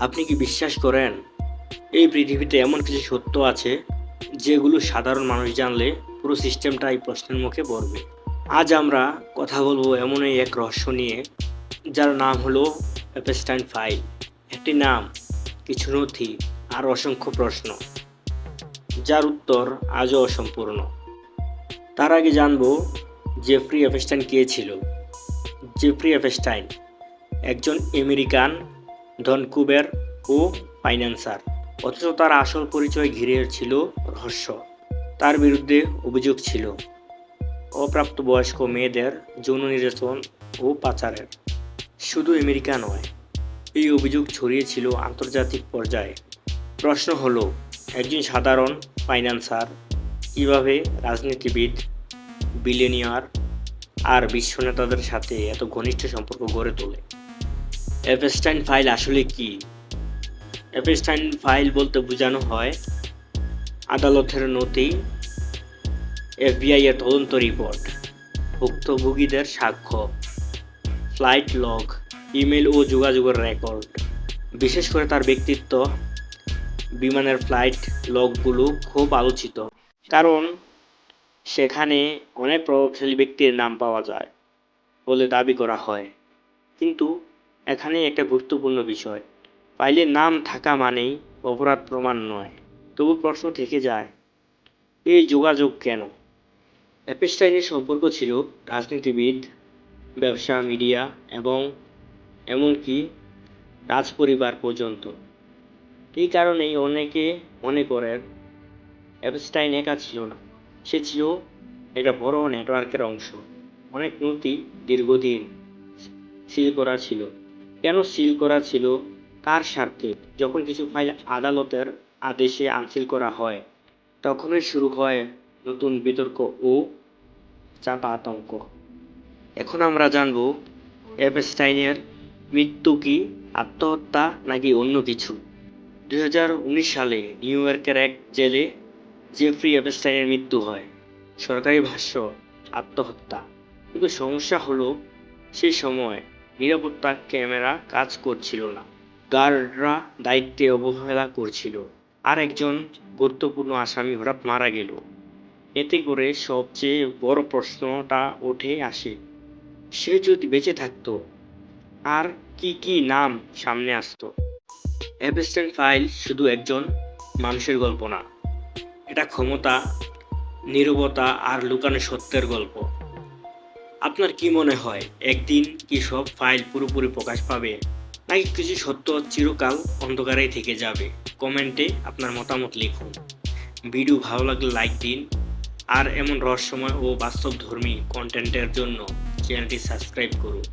আপনি কি বিশ্বাস করেন এই পৃথিবীতে এমন কিছু সত্য আছে যেগুলো সাধারণ মানুষ জানলে পুরো সিস্টেমটাই প্রশ্নের মুখে পড়বে? আজ আমরা কথা বলবো এমনই এক রহস্য নিয়ে যার নাম হলো এপস্টাইন ফাইল। একটি নাম, কিছু নথি আর অসংখ্য প্রশ্ন যার উত্তর আজও অসম্পূর্ণ। তার আগে জানবো জেফ্রি এপস্টাইন কে ছিল। জেফ্রি এপস্টাইন একজন আমেরিকান ধনকুবের ও ফাইন্যান্সার, অথচ তার আসল পরিচয় ঘিরে ছিল রহস্য। তার বিরুদ্ধে অভিযোগ ছিল অপ্রাপ্তবয়স্ক মেয়েদের যৌন নির্যাতন ও পাচারের। শুধু আমেরিকা নয়, এই অভিযোগ ছড়িয়েছিল আন্তর্জাতিক পর্যায়ে। প্রশ্ন হলো, একজন সাধারণ ফাইন্যান্সার কীভাবে রাজনীতিবিদ, বিলিয়নিয়ার আর বিশ্ব নেতাদের সাথে এত ঘনিষ্ঠ সম্পর্ক গড়ে তোলে? এপস্টাইন ফাইল আসলে কি? এপস্টাইন ফাইল বলতে বোঝানো হয় আদালতের নথি, এফবিআই এর তদন্ত রিপোর্ট, ভুক্তভোগীদের সাক্ষ্য, ফ্লাইট লগ, ইমেল ও যোগাযোগের রেকর্ড। বিশেষ করে তার ব্যক্তিত্ব, বিমানের ফ্লাইট লগগুলো খুব আলোচিত, কারণ সেখানে অনেক প্রভাবশালী ব্যক্তির নাম পাওয়া যায় বলে দাবি করা হয়। কিন্তু এখানে একটা গুরুত্বপূর্ণ বিষয়, ফাইলে নাম থাকা মানেই অপরাধ প্রমাণ নয়। তবু প্রশ্ন থেকে যায়, এই যোগাযোগ কেন? এপস্টাইনের সম্পর্ক ছিল রাজনীতিবিদ, ব্যবসা, মিডিয়া এবং এমনকি রাজপরিবার পর্যন্ত। এই কারণেই অনেকে মনে করেন এপস্টাইন একা ছিল না, সে ছিল একটা বড় নেটওয়ার্কের অংশ। অনেক নথি দীর্ঘদিন সিল করা ছিল। কেন সিল করা ছিল? কার স্বার্থে? যখন কিছু ফাইল আদালতের আদেশে আনসিল করা হয়, তখনই শুরু হয় নতুন বিতর্ক ও চাপা আতঙ্ক। এখন আমরা জানব এপস্টাইনের মৃত্যু কি আত্মহত্যা নাকি অন্য কিছু। 2019 সালে নিউ ইয়র্কের এক জেলে জেফ্রি এপস্টাইনের মৃত্যু হয়। সরকারি ভাষ্য, আত্মহত্যা। কিন্তু সমস্যা হলো, সেই সময় নিরাপত্তা ক্যামেরা কাজ করছিল না, গার্ডরা দায়িত্বে অবহেলা করছিল, আর একজন গুরুত্বপূর্ণ আসামি হঠাৎ মারা গেল। এতে করে সবচেয়ে বড় প্রশ্নটা উঠে আসে, সে যদি বেঁচে থাকতো আর কি কি নাম সামনে আসতো? এপস্টাইন ফাইল শুধু একজন মানুষের গল্প না, এটা ক্ষমতা, নীরবতা আর লুকানো সত্যের গল্প। আপনার কি মনে হয়, একদিন কি সব ফাইল পুরোপুরি প্রকাশ পাবে, নাকি কিছু সত্য চিরকাল অন্ধকারেই থেকে যাবে? কমেন্টে আপনার মতামত লিখুন। ভিডিও ভালো লাগলে লাইক দিন, আর এমন রহস্যময় ও বাস্তবধর্মী কন্টেন্টের জন্য চ্যানেলটি সাবস্ক্রাইব করুন।